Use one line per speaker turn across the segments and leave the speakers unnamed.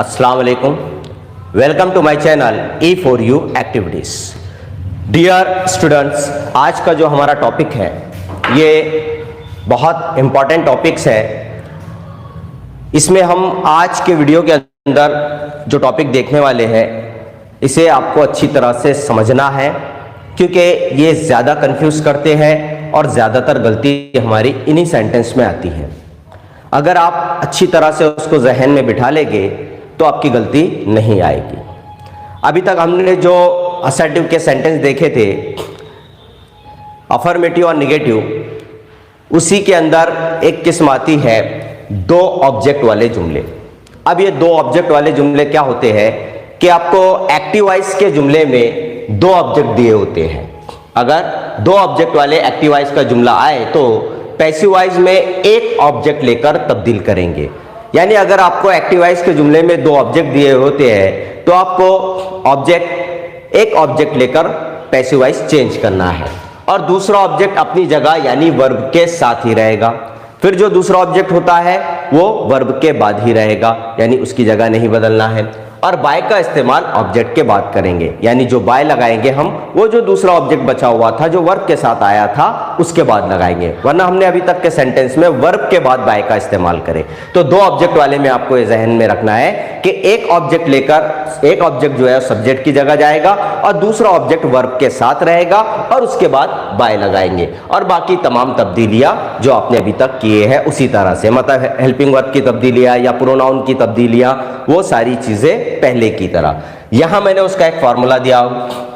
अस्सलाम वालेकुम। Welcome to my channel E for you activities. Dear students, आज का जो हमारा टॉपिक है ये बहुत इम्पॉर्टेंट टॉपिक्स है। इसमें हम आज के वीडियो के अंदर जो टॉपिक देखने वाले हैं इसे आपको अच्छी तरह से समझना है, क्योंकि ये ज़्यादा कंफ्यूज करते हैं और ज़्यादातर गलती हमारी इन्हीं सेंटेंस में आती है। अगर आप अच्छी तरह से उसको जहन में बिठा लेंगे तो आपकी गलती नहीं आएगी। अभी तक हमने जो असर्टिव के सेंटेंस देखे थे, अफर्मेटिव और निगेटिव, उसी के अंदर एक किस्म आती है दो ऑब्जेक्ट वाले जुमले। अब ये दो ऑब्जेक्ट वाले जुमले क्या होते हैं कि आपको एक्टिव वॉइस के जुमले में दो ऑब्जेक्ट दिए होते हैं। अगर दो ऑब्जेक्ट वाले एक्टिव वॉइस का जुमला आए तो पैसिव वॉइस में एक ऑब्जेक्ट लेकर तब्दील करेंगे। यानी अगर आपको एक्टिव वॉइस के जुमले में दो ऑब्जेक्ट दिए होते हैं तो आपको एक ऑब्जेक्ट लेकर पैसिव वॉइस चेंज करना है और दूसरा ऑब्जेक्ट अपनी जगह यानी वर्ब के साथ ही रहेगा। फिर जो दूसरा ऑब्जेक्ट होता है वो वर्ब के बाद ही रहेगा, यानी उसकी जगह नहीं बदलना है। और बाय का इस्तेमाल ऑब्जेक्ट के बाद करेंगे, यानी जो बाय लगाएंगे हम वो जो दूसरा ऑब्जेक्ट बचा हुआ था जो वर्ब के साथ आया था उसके बाद लगाएंगे, वरना हमने अभी तक के सेंटेंस में वर्ब के बाद बाय का इस्तेमाल करे। तो दो ऑब्जेक्ट वाले में आपको ये जहन में रखना है कि एक ऑब्जेक्ट लेकर एक ऑब्जेक्ट जो है सब्जेक्ट की जगह जाएगा और दूसरा ऑब्जेक्ट वर्ब के साथ रहेगा और उसके बाद बाय लगाएंगे। और बाकी तमाम तब्दीलियां जो आपने अभी तक किए हैं उसी तरह से, मतलब हेल्पिंग वर्ब की तब्दीलियां या प्रोनाउन की तब्दीलियां, वो सारी चीजें पहले की तरह। यहां मैंने उसका एक फॉर्मूला दिया,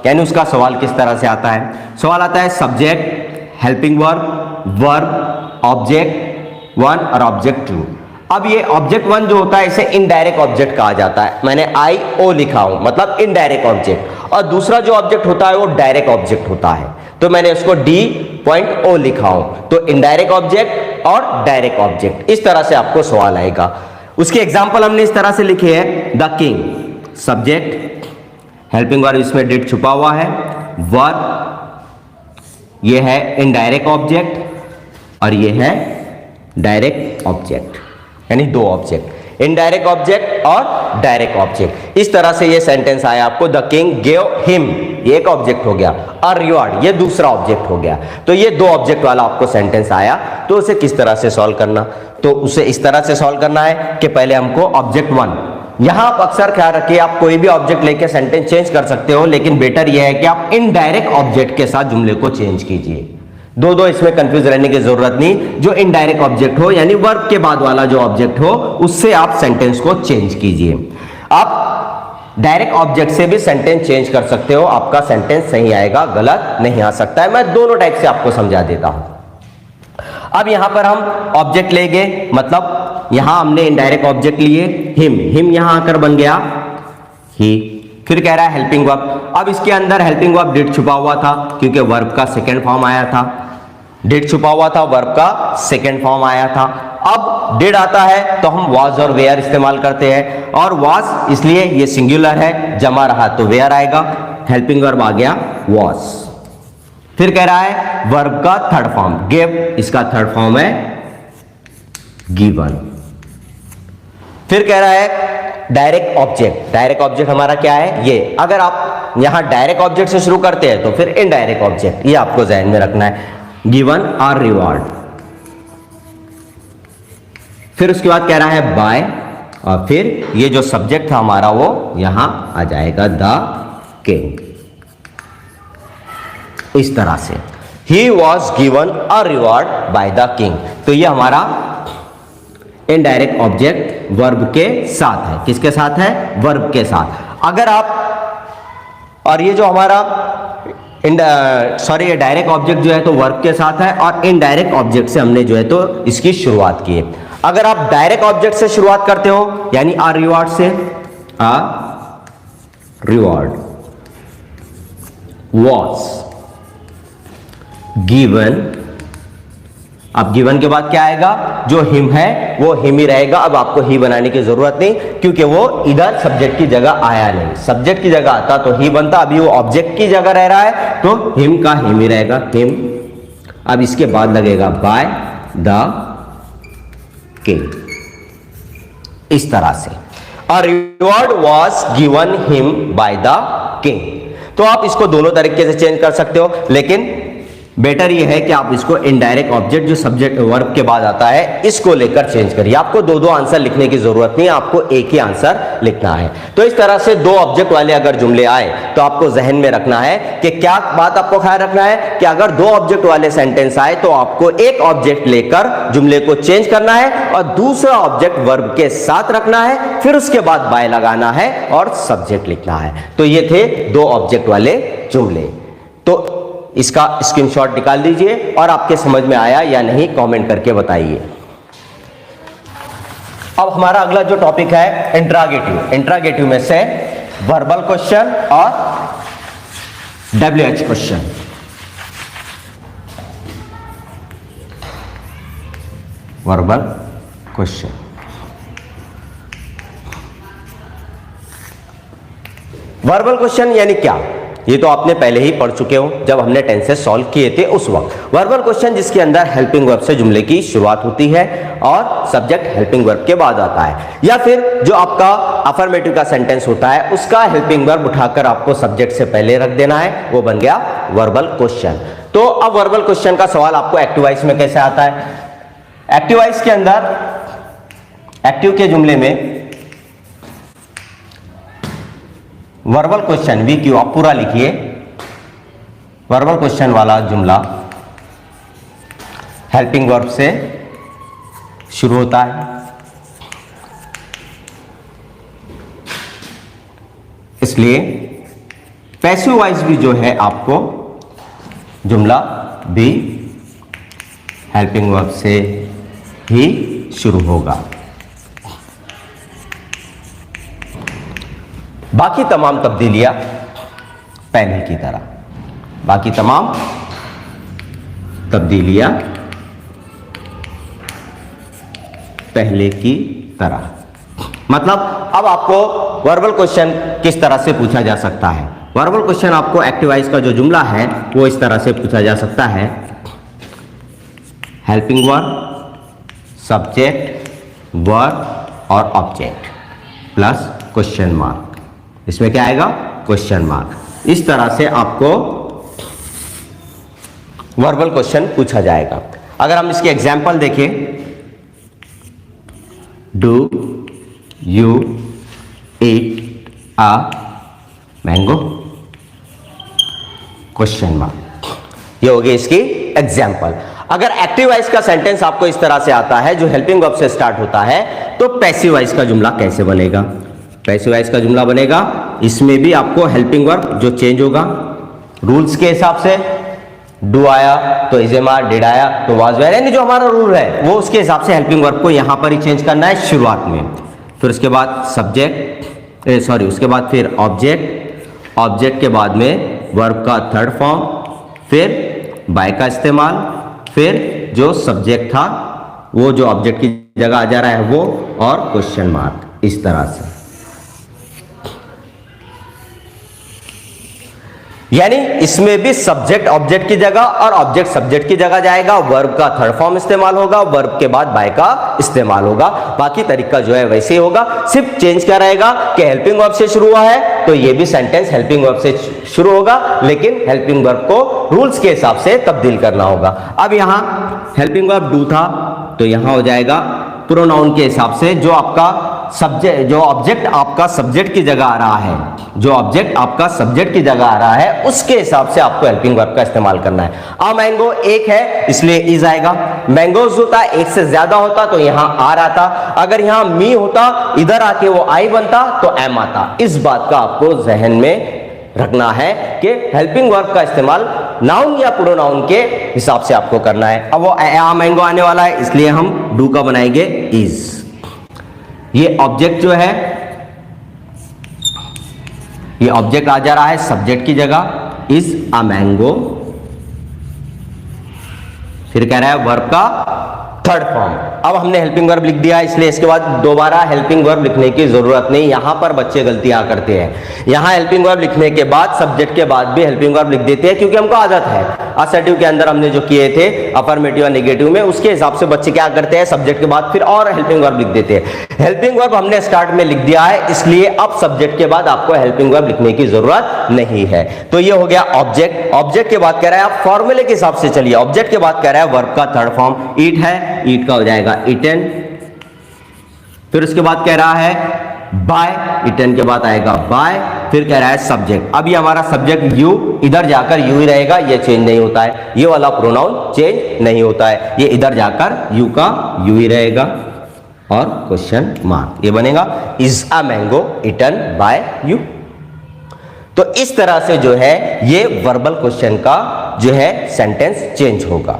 यानी उसका सवाल किस तरह से आता है। सवाल आता है subject, helping verb, verb, object one और ऑब्जेक्ट टू। अब ये ऑब्जेक्ट वन जो होता है इसे इनडायरेक्ट ऑब्जेक्ट कहा जाता है। मैंने IO लिखा हूं, मतलब इनडायरेक्ट ऑब्जेक्ट। और दूसरा जो ऑब्जेक्ट होता है वो डायरेक्ट ऑब्जेक्ट होता है, तो मैंने उसको D.O लिखा हूं। तो इनडायरेक्ट ऑब्जेक्ट और डायरेक्ट ऑब्जेक्ट, इस तरह से आपको सवाल आएगा। उसके एग्जाम्पल हमने इस तरह से लिखे हैं। The king, subject, helping verb इसमें डिड छुपा हुआ है, वर्ब, ये है इनडायरेक्ट ऑब्जेक्ट और ये है डायरेक्ट ऑब्जेक्ट, यानी दो ऑब्जेक्ट, इनडायरेक्ट ऑब्जेक्ट और डायरेक्ट ऑब्जेक्ट। इस तरह से ये सेंटेंस आया आपको। द किंग गेव हिम, ये एक ऑब्जेक्ट हो गया, और रिवॉर्ड ये दूसरा ऑब्जेक्ट हो गया। तो ये दो ऑब्जेक्ट वाला आपको सेंटेंस आया। तो उसे किस तरह से सॉल्व करना, तो उसे इस तरह से सॉल्व करना है कि पहले हमको ऑब्जेक्ट वन, यहां आप अक्सर ख्याल रखिए आप कोई भी ऑब्जेक्ट लेके सेंटेंस चेंज कर सकते हो, लेकिन बेटर यह है कि आप इनडायरेक्ट ऑब्जेक्ट के साथ जुमले को चेंज कीजिए। दो इसमें कंफ्यूज रहने की जरूरत नहीं। जो इनडायरेक्ट ऑब्जेक्ट हो यानी वर्ब के बाद वाला जो ऑब्जेक्ट हो उससे आप सेंटेंस को चेंज कीजिए। आप डायरेक्ट ऑब्जेक्ट से भी सेंटेंस चेंज कर सकते हो, आपका सेंटेंस सही आएगा, गलत नहीं आ सकता है। मैं दोनों टाइप से आपको समझा देता हूं। अब यहां पर हम ऑब्जेक्ट लेंगे, मतलब यहां हमने इनडायरेक्ट ऑब्जेक्ट लिए, हिम यहां आकर बन गया ही। फिर कह रहा है हेल्पिंग वर्ब। अब इसके अंदर हेल्पिंग वर्ब डिड छुपा हुआ था क्योंकि वर्ब का सेकंड फॉर्म आया था। डिड छुपा हुआ था, वर्ब का सेकंड फॉर्म आया था। अब डिड आता है तो हम वाज और वेयर इस्तेमाल करते हैं, और वाज इसलिए ये सिंगुलर है, जमा रहा तो वेयर आएगा, हेल्पिंग वर्ब आ गया वाज। फिर कह रहा है वर्ब का थर्ड फॉर्म गिव, इसका थर्ड फॉर्म है गिवन। फिर कह रहा है डायरेक्ट ऑब्जेक्ट हमारा क्या है ये। अगर आप यहां डायरेक्ट ऑब्जेक्ट से शुरू करते हैं तो फिर इनडायरेक्ट ऑब्जेक्ट, ये आपको ध्यान में रखना है, गिवन और रिवॉर्ड। फिर उसके बाद कह रहा है बाय, और फिर ये जो सब्जेक्ट था हमारा वो यहां आ जाएगा द किंग। इस तरह से he was given a reward by the king. तो ये हमारा इनडायरेक्ट ऑब्जेक्ट वर्ब के साथ है। किसके साथ है? वर्ब के साथ। अगर आप, और ये जो हमारा ये डायरेक्ट ऑब्जेक्ट जो है तो वर्ब के साथ है, और इनडायरेक्ट ऑब्जेक्ट से हमने जो है तो इसकी शुरुआत की है। अगर आप डायरेक्ट ऑब्जेक्ट से शुरुआत करते हो यानी आ रिवॉर्ड से, आ रिवॉर्ड वॉज गिवन। अब गिवन के बाद क्या आएगा? जो हिम है वो हिम ही रहेगा। अब आपको ही बनाने की जरूरत नहीं, क्योंकि वो इधर सब्जेक्ट की जगह आया नहीं। सब्जेक्ट की जगह आता तो ही बनता, अभी वो ऑब्जेक्ट की जगह रह रहा है तो हिम का हिम ही रहेगा, हिम। अब इसके बाद लगेगा बाय द किंग, इस तरह से। A reward was given him by the king. तो आप इसको दोनों तरीके से चेंज कर सकते हो, लेकिन बेटर ये है कि आप इसको इनडायरेक्ट ऑब्जेक्ट जो सब्जेक्ट वर्ब के बाद आता है इसको लेकर चेंज करिए। आपको दो दो आंसर लिखने की जरूरत नहीं है, आपको एक ही आंसर लिखना है। तो इस तरह से दो ऑब्जेक्ट वाले अगर जुमले आए तो आपको जहन में रखना है कि क्या बात आपको ख्याल रखना है कि अगर दो ऑब्जेक्ट वाले सेंटेंस आए तो आपको एक ऑब्जेक्ट लेकर जुमले को चेंज करना है और दूसरा ऑब्जेक्ट वर्ब के साथ रखना है, फिर उसके बाद बाय लगाना है और सब्जेक्ट लिखना है। तो ये थे दो ऑब्जेक्ट वाले जुमले। तो इसका स्क्रीनशॉट निकाल दीजिए और आपके समझ में आया या नहीं कमेंट करके बताइए। अब हमारा अगला जो टॉपिक है इंट्रागेटिव। इंट्रागेटिव में से वर्बल क्वेश्चन और WH question. Verbal question, verbal question यानी क्या, ये तो आपने पहले ही पढ़ चुके हो जब हमने टेंसेस सॉल्व किए थे उस वक्त। वर्बल क्वेश्चन जिसके अंदर हेल्पिंग वर्ब से जुमले की शुरुआत होती है और सब्जेक्ट हेल्पिंग वर्ब के बाद आता है, या फिर जो आपका अफर्मेटिव का सेंटेंस होता है उसका हेल्पिंग वर्ब उठाकर आपको सब्जेक्ट से पहले रख देना है, वो बन गया वर्बल क्वेश्चन। तो अब वर्बल क्वेश्चन का सवाल आपको एक्टिव वॉइस में कैसे आता है। एक्टिव वॉइस के अंदर एक्टिव के जुमले में वर्बल क्वेश्चन VQ आप पूरा लिखिए। वर्बल क्वेश्चन वाला जुमला हेल्पिंग वर्ब से शुरू होता है, इसलिए पैसिव वॉइस भी जो है आपको जुमला भी हेल्पिंग वर्ब से ही शुरू होगा। बाकी तमाम तब्दीलियां पहले की तरह, बाकी तमाम तब्दीलियां पहले की तरह। मतलब अब आपको वर्बल क्वेश्चन किस तरह से पूछा जा सकता है। वर्बल क्वेश्चन आपको एक्टिव वॉइस का जो जुमला है वो इस तरह से पूछा जा सकता है, हेल्पिंग वर्ब, सब्जेक्ट, वर्ब और ऑब्जेक्ट प्लस क्वेश्चन मार्क। इसमें क्या आएगा, क्वेश्चन मार्क। इस तरह से आपको वर्बल क्वेश्चन पूछा जाएगा। अगर हम इसके एग्जाम्पल देखें, do you eat a mango, question mark. ये हो गई इसकी एग्जाम्पल। अगर एक्टिव वॉइस का सेंटेंस आपको इस तरह से आता है जो हेल्पिंग वर्ब से स्टार्ट होता है तो पैसिव वॉइस का जुमला कैसे बनेगा। पैसिव वॉइस का जुमला बनेगा, इसमें भी आपको हेल्पिंग वर्ब जो चेंज होगा रूल्स के हिसाब से, डू आया तो इज एम आर, डिड आया तो वाज वेयर, यानी जो हमारा रूल है वो उसके हिसाब से हेल्पिंग वर्ब को यहां पर ही चेंज करना है शुरुआत में। फिर उसके बाद सब्जेक्ट, उसके बाद फिर ऑब्जेक्ट, ऑब्जेक्ट के बाद में वर्ब का थर्ड फॉर्म, फिर बाय का इस्तेमाल, फिर जो सब्जेक्ट था वो जो ऑब्जेक्ट की जगह आ जा रहा है वो, और क्वेश्चन मार्क। इस तरह से यानी इसमें भी सब्जेक्ट ऑब्जेक्ट की जगह और ऑब्जेक्ट सब्जेक्ट की जगह जाएगा, वर्ब का थर्ड फॉर्म इस्तेमाल होगा, वर्ब के बाद बाय का इस्तेमाल होगा। बाकी तरीका जो है वैसे ही होगा, सिर्फ चेंज क्या रहेगा कि हेल्पिंग वर्ब से शुरू हुआ है तो ये भी सेंटेंस हेल्पिंग वर्ब से शुरू होगा, लेकिन हेल्पिंग वर्ब को रूल्स के हिसाब से तब्दील करना होगा। अब यहां हेल्पिंग वर्ब डू था तो यहां हो जाएगा प्रोनाउन के हिसाब से जो आपका सब्जेक्ट, जो ऑब्जेक्ट आपका सब्जेक्ट की जगह आ रहा है, जो ऑब्जेक्ट आपका सब्जेक्ट की जगह आ रहा है उसके हिसाब से आपको हेल्पिंग वर्ब का इस्तेमाल करना है। आ मैंगो एक है इसलिए इज आएगा, मैंगोज होता एक से ज्यादा होता तो यहां आर आता, अगर यहां मी होता इधर आके वो आई बनता तो एम आता। इस बात का आपको जहन में रखना है कि हेल्पिंग वर्ब का इस्तेमाल नाउन या प्रोनाउन के हिसाब से आपको करना है। अब वो आ मैंगो आने वाला है इसलिए हम डू का बनाएंगे इज। ये ऑब्जेक्ट जो है, ये ऑब्जेक्ट आ जा रहा है सब्जेक्ट की जगह, इज अ मैंगो, फिर कह रहा है वर्ब का थर्ड फॉर्म। अब हमने हेल्पिंग वर्ब लिख दिया, इसलिए इसके बाद दोबारा हेल्पिंग वर्ब लिखने की जरूरत नहीं। यहां पर बच्चे गलतियां करते हैं, यहां हेल्पिंग वर्ब लिखने के बाद सब्जेक्ट के बाद भी हेल्पिंग वर्ब लिख देते हैं, क्योंकि हमको आदत है। असर्टिव के अंदर हमने जो किए थे अफर्मेटिव और नेगेटिव में, उसके हिसाब से बच्चे क्या करते हैं, सब्जेक्ट के बाद फिर और हेल्पिंग वर्ब लिख देते हैं। हेल्पिंग वर्ब हमने स्टार्ट में लिख दिया है, इसलिए अब सब्जेक्ट के बाद आपको हेल्पिंग वर्ब लिखने की जरूरत नहीं है। तो ये हो गया ऑब्जेक्ट। ऑब्जेक्ट के बाद कह रहा है आप फॉर्मूले के हिसाब से चलिए। ऑब्जेक्ट के बाद कह रहा है वर्ब का थर्ड फॉर्म ईट है, ईट का हो जाएगा ईटन। फिर उसके बाद कह रहा है बाय, ईटन के बाद आएगा बाय। फिर कह रहा है सब्जेक्ट। अब ये हमारा सब्जेक्ट यू, इधर जाकर यू ही रहेगा, ये चेंज नहीं होता है, ये वाला प्रोनाउन चेंज नहीं होता है, ये इधर जाकर यू का यू ही रहेगा और क्वेश्चन मार्क ये बनेगा is a mango eaten by you. तो इस तरह से जो है ये वर्बल क्वेश्चन का जो है सेंटेंस चेंज होगा।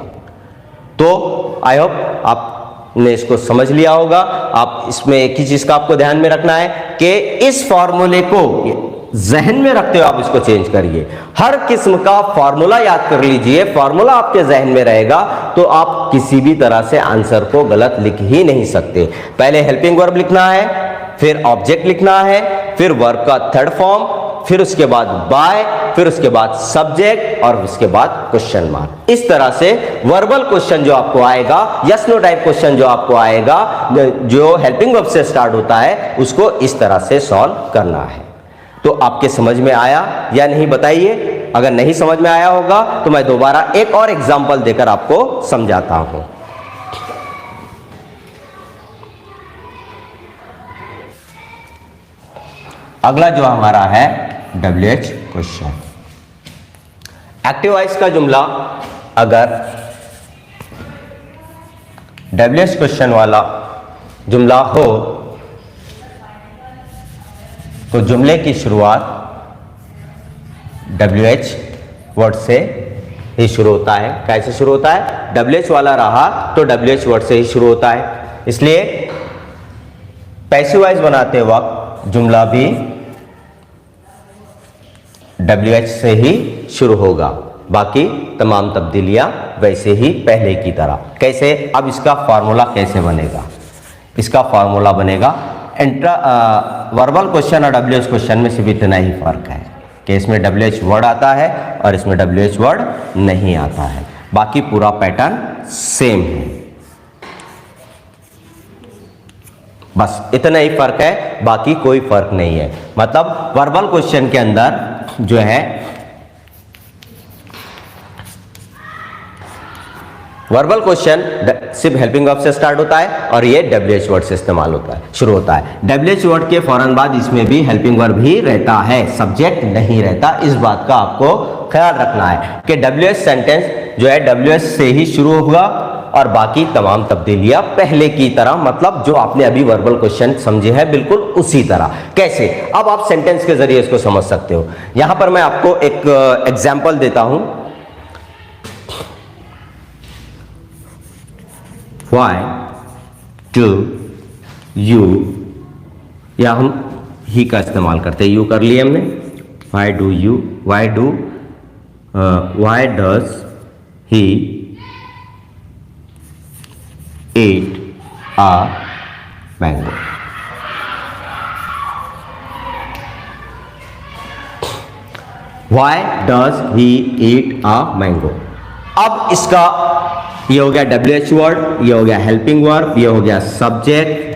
तो आई होप आपने इसको समझ लिया होगा। आप इसमें एक ही चीज का आपको ध्यान में रखना है कि इस फॉर्मूले को जहन में रखते हुए आप इसको चेंज करिए। हर किस्म का फॉर्मूला याद कर लीजिए, फॉर्मूला आपके जहन में रहेगा तो आप किसी भी तरह से आंसर को गलत लिख ही नहीं सकते। पहले हेल्पिंग वर्ब लिखना है, फिर ऑब्जेक्ट लिखना है, फिर वर्ब का थर्ड फॉर्म, फिर उसके बाद बाय, फिर उसके बाद सब्जेक्ट और उसके बाद क्वेश्चन मार्क। इस तरह से वर्बल क्वेश्चन जो आपको आएगा, यस नो टाइप क्वेश्चन जो आपको आएगा, जो हेल्पिंग वर्ब से स्टार्ट होता है, उसको इस तरह से सॉल्व करना है। तो आपके समझ में आया या नहीं बताइए। अगर नहीं समझ में आया होगा तो मैं दोबारा एक और एग्जांपल देकर आपको समझाता हूं। अगला जो हमारा है WH क्वेश्चन। एक्टिव वॉइस का जुमला अगर WH क्वेश्चन वाला जुमला हो तो जुमले की शुरुआत WH वर्ड से ही शुरू होता है। कैसे शुरू होता है? WH वाला रहा तो WH वर्ड से ही शुरू होता है। इसलिए पैसिव वॉइस बनाते वक्त जुमला भी WH से ही शुरू होगा, बाकी तमाम तब्दीलियां वैसे ही पहले की तरह। कैसे? अब इसका फॉर्मूला कैसे बनेगा? इसका फॉर्मूला बनेगा वर्बल क्वेश्चन और WH क्वेश्चन में सिर्फ इतना ही फर्क है कि इसमें WH वर्ड आता है और इसमें WH वर्ड नहीं आता है, बाकी पूरा पैटर्न सेम है। बस इतना ही फर्क है, बाकी कोई फर्क नहीं है। मतलब वर्बल क्वेश्चन के अंदर जो है वर्बल क्वेश्चन सिर्फ हेल्पिंग वर्ब से स्टार्ट होता है और ये WH वर्ड से इस्तेमाल होता है, शुरू होता है। WH वर्ड के फौरन बाद इसमें भी हेल्पिंग वर्ब ही रहता है, सब्जेक्ट नहीं रहता। इस बात का आपको ख्याल रखना है कि WH सेंटेंस जो है WH से ही शुरू होगा और बाकी तमाम तब्दीलियां पहले की तरह, मतलब जो आपने अभी वर्बल क्वेश्चन समझे हैं बिल्कुल उसी तरह। कैसे? अब आप सेंटेंस के जरिए इसको समझ सकते हो। यहां पर मैं आपको एक एग्जाम्पल देता हूं। Why do you, या हम ही का इस्तेमाल करते हैं, यू कर लिए हमने। Why do you, why does he eat a mango? Why does he eat a mango? अब इसका ये हो गया WH वर्ड, ये हो गया हेल्पिंग वर्ब, ये हो गया सब्जेक्ट,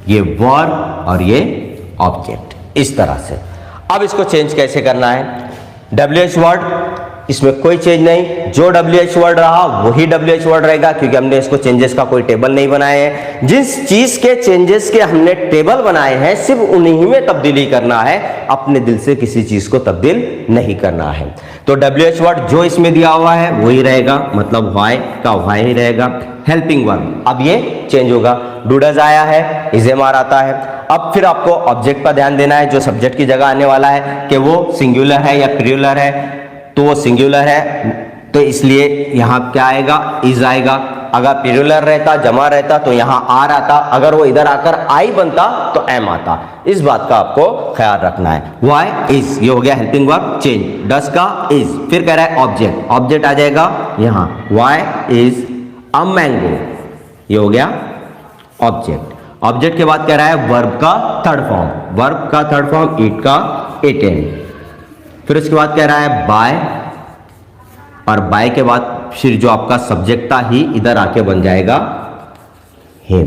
ये वर्ब और ये ऑब्जेक्ट। इस तरह से अब इसको चेंज कैसे करना है? WH वर्ड इसमें कोई चेंज नहीं, जो WH वर्ड रहा वही WH वर्ड रहेगा, क्योंकि हमने इसको चेंजेस का कोई टेबल नहीं बनाए हैं। जिस चीज के चेंजेस के हमने टेबल बनाए हैं सिर्फ उन्हीं में तब्दीली करना है, अपने दिल से किसी चीज को तब्दील नहीं करना है। तो WH वर्ड जो इसमें दिया हुआ है वही रहेगा, मतलब why का why ही रहेगा। हेल्पिंग वर्ब अब ये चेंज होगा, डू डज आया है, इज एम आर आता है। अब फिर आपको ऑब्जेक्ट पर ध्यान देना है, जो सब्जेक्ट की जगह आने वाला है कि वो सिंगुलर है या प्लूरल है, तो वो सिंगुलर है तो इसलिए यहां क्या आएगा? इज आएगा। अगर प्लूरल रहता, जमा रहता तो यहां आर आता, अगर वो इधर आकर आई बनता तो एम आता। इस बात का आपको ख्याल रखना है। वाई इज, ये हो गया हेल्पिंग वर्ब चेंज, डस का इज, फिर कह रहा है ऑब्जेक्ट, ऑब्जेक्ट आ जाएगा यहां, वाई इज अ मैंगो, ये हो गया ऑब्जेक्ट। ऑब्जेक्ट के बाद कह रहा है वर्ब का थर्ड फॉर्म, वर्ब का थर्ड फॉर्म ईट का एटेन, फिर उसके बाद कह रहा है बाय, और बाय के बाद फिर जो आपका सब्जेक्ट था ही इधर आके बन जाएगा हिम।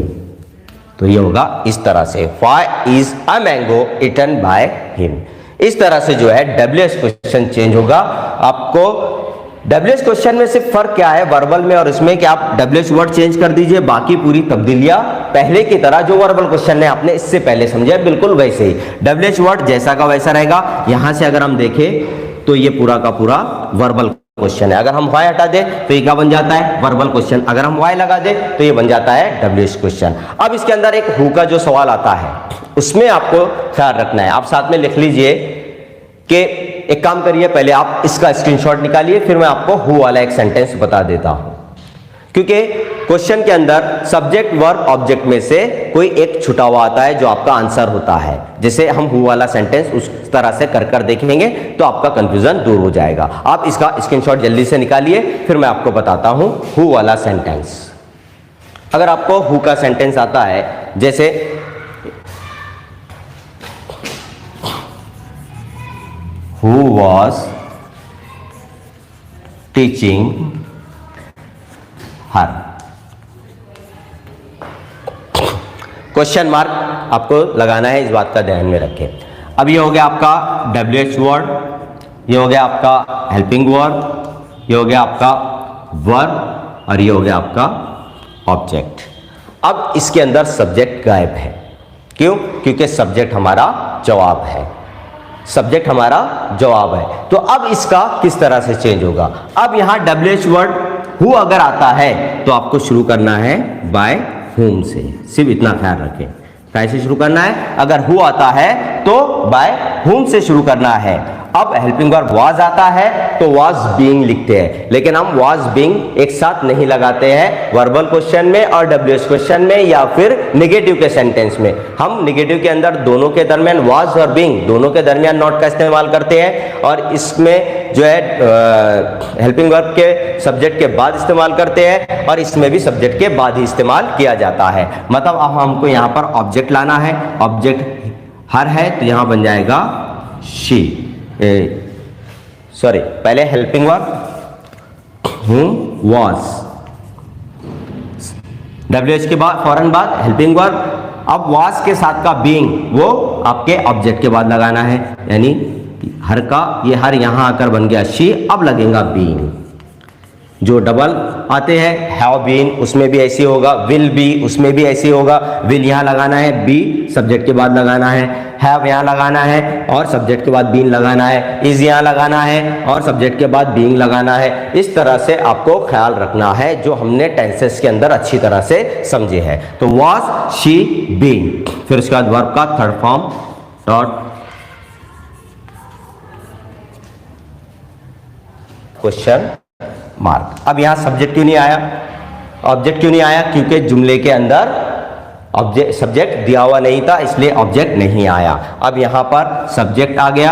तो ये होगा इस तरह से, why is a mango eaten by him. इस तरह से जो है डब्ल्यूएच क्वेश्चन चेंज होगा। आपको डब्ल्यूएच क्वेश्चन में सिर्फ फर्क क्या है वर्बल में और इसमें, कि आप डब्ल्यूएच वर्ड चेंज कर दीजिए, बाकी पूरी तब्दीलियां पहले की तरह जो वर्बल क्वेश्चन है आपने इससे पहले समझा बिल्कुल वैसे ही, डब्ल्यूएच वर्ड जैसा का वैसा रहेगा। यहां से अगर हम देखें तो ये पूरा का पूरा वर्बल क्वेश्चन है। अगर हम वाई हटा दे तो ये क्या बन जाता है, वर्बल क्वेश्चन। अगर हम वाई लगा दे तो ये बन जाता है डब्ल्यूएच क्वेश्चन। अब इसके अंदर एक हु का जो सवाल आता है उसमें आपको ख्याल रखना है। आप साथ में लिख लीजिए कि एक काम करिए, पहले आप इसका स्क्रीनशॉट निकालिए, फिर मैं आपको हु वाला एक सेंटेंस बता देता हूं, क्योंकि क्वेश्चन के अंदर सब्जेक्ट वर्ब ऑब्जेक्ट में से कोई एक छुटा हुआ आता है जो आपका आंसर होता है। जैसे हम हु वाला सेंटेंस उस तरह से कर देखेंगे तो आपका कंफ्यूजन दूर हो जाएगा। आप इसका स्क्रीनशॉट जल्दी से निकालिए, फिर मैं आपको बताता हूं हु वाला सेंटेंस। अगर आपको हु का सेंटेंस आता है, जैसे who was teaching her, question mark आपको लगाना है, इस बात का ध्यान में रखें। अब ये हो गया आपका डब्ल्यूएच वर्ड, ये हो गया आपका हेल्पिंग वर्ब, ये हो गया आपका वर्ब, और ये हो गया आपका ऑब्जेक्ट। अब इसके अंदर सब्जेक्ट गायब है, क्यों? क्योंकि सब्जेक्ट हमारा जवाब है, सब्जेक्ट हमारा जवाब है। तो अब इसका किस तरह से चेंज होगा? अब यहां डब्ल्यूएच वर्ड हु अगर आता है तो आपको शुरू करना है बाय हुम से, सिर्फ इतना ख्याल रखें। कैसे शुरू करना है? अगर हु आता है तो बाय हुम से शुरू करना है। अब हेल्पिंग वर्ब वाज आता है तो वाज बीइंग लिखते हैं, लेकिन हम वाज बीइंग एक साथ नहीं लगाते हैं वर्बल क्वेश्चन में और डब्ल्यूएच क्वेश्चन में या फिर नेगेटिव के सेंटेंस में। हम नेगेटिव के अंदर दोनों के दरमियान वाज और बीइंग दोनों के दरमियान नॉट का इस्तेमाल करते हैं, और इसमें जो है हेल्पिंग वर्ब के सब्जेक्ट के बाद इस्तेमाल करते हैं, और इसमें भी सब्जेक्ट के बाद ही इस्तेमाल किया जाता है। मतलब अब हमको यहाँ पर ऑब्जेक्ट लाना है, ऑब्जेक्ट हर है तो यहां बन जाएगा शी, सॉरी पहले helping verb whom was, WH के बाद फौरन बाद हेल्पिंग वर्ब। अब वॉज के साथ का बीइंग वो आपके ऑब्जेक्ट के बाद लगाना है, यानी हर का ये हर यहां आकर बन गया शी, अब लगेगा बीइंग। जो डबल आते हैं हैव बीन उसमें भी ऐसे होगा, विल बी उसमें भी ऐसे होगा। विल यहां लगाना है, बी सब्जेक्ट के बाद लगाना है, हैव यहां लगाना है और सब्जेक्ट के बाद बीन लगाना है, इज यहां लगाना है और सब्जेक्ट के बाद बीइंग लगाना है। इस तरह से आपको ख्याल रखना है, जो हमने टेंसेस के अंदर अच्छी तरह से समझे हैं। तो वॉज शी बीन, फिर उसके बाद वर्ब का third form dot question mark. अब यहां सब्जेक्ट क्यों नहीं आया, ऑब्जेक्ट क्यों नहीं आया? क्योंकि जुमले के अंदर ऑब्जेक्ट सब्जेक्ट दिया हुआ नहीं था, इसलिए ऑब्जेक्ट नहीं आया। अब यहां पर सब्जेक्ट आ गया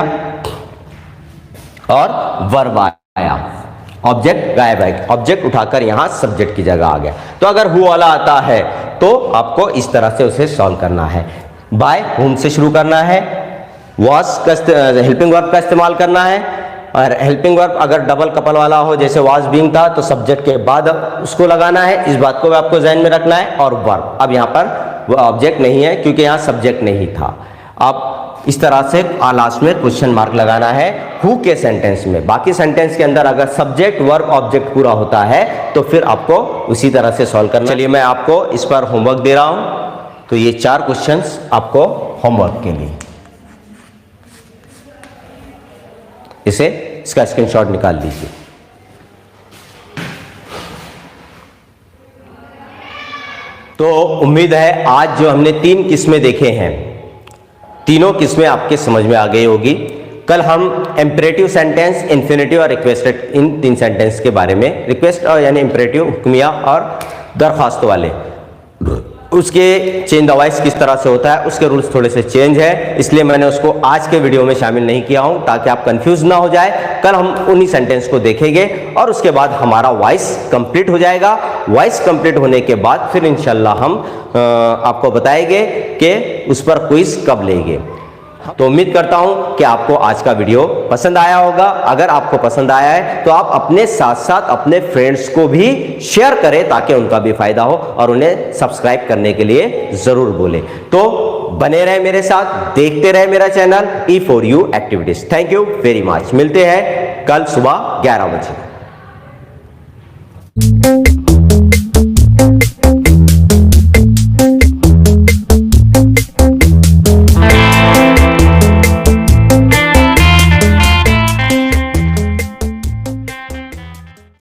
और वर्ब आया, ऑब्जेक्ट गायब है, ऑब्जेक्ट उठाकर यहां सब्जेक्ट की जगह आ गया। तो अगर हु वाला आता है तो आपको इस तरह से उसे सॉल्व करना है। बाय हुम से शुरू करना है, वॉज का हेल्पिंग वर्ब का इस्तेमाल करना है, और हेल्पिंग वर्ब अगर डबल कपल वाला हो जैसे वाज बीइंग था तो सब्जेक्ट के बाद उसको लगाना है, इस बात को भी आपको ध्यान में रखना है। और वर्ब, अब यहाँ पर वो ऑब्जेक्ट नहीं है क्योंकि यहाँ सब्जेक्ट नहीं था। अब इस तरह से लास्ट में क्वेश्चन मार्क लगाना है हु के सेंटेंस में। बाकी सेंटेंस के अंदर अगर सब्जेक्ट वर्ब ऑब्जेक्ट पूरा होता है तो फिर आपको उसी तरह से सॉल्व करना। चलिए मैं आपको इस पर होमवर्क दे रहा हूं, तो ये 4 क्वेश्चंस आपको होमवर्क के लिए, इसे इसका स्क्रीनशॉट निकाल लीजिए। तो उम्मीद है आज जो हमने 3 किस्में देखे हैं, तीनों किस्में आपके समझ में आ गई होगी। कल हम इंपेरेटिव सेंटेंस, इन्फिनेटिव और रिक्वेस्टेड इन 3 सेंटेंस के बारे में, रिक्वेस्ट यानी इंपेरेटिव हुक्मिया और दरखास्त वाले, उसके चेंज द वॉइस किस तरह से होता है, उसके रूल्स थोड़े से चेंज है, इसलिए मैंने उसको आज के वीडियो में शामिल नहीं किया हूं ताकि आप कंफ्यूज ना हो जाए। कल हम उन्हीं सेंटेंस को देखेंगे और उसके बाद हमारा वॉइस कंप्लीट हो जाएगा। वॉइस कंप्लीट होने के बाद फिर इंशाल्लाह हम आपको बताएंगे कि उस पर क्विज कब लेंगे। तो उम्मीद करता हूं कि आपको आज का वीडियो पसंद आया होगा। अगर आपको पसंद आया है तो आप अपने साथ साथ अपने फ्रेंड्स को भी शेयर करें ताकि उनका भी फायदा हो और उन्हें सब्सक्राइब करने के लिए जरूर बोले। तो बने रहे मेरे साथ, देखते रहे मेरा channel E4U activities. Thank you very much. मिलते हैं कल सुबह 11 बजे।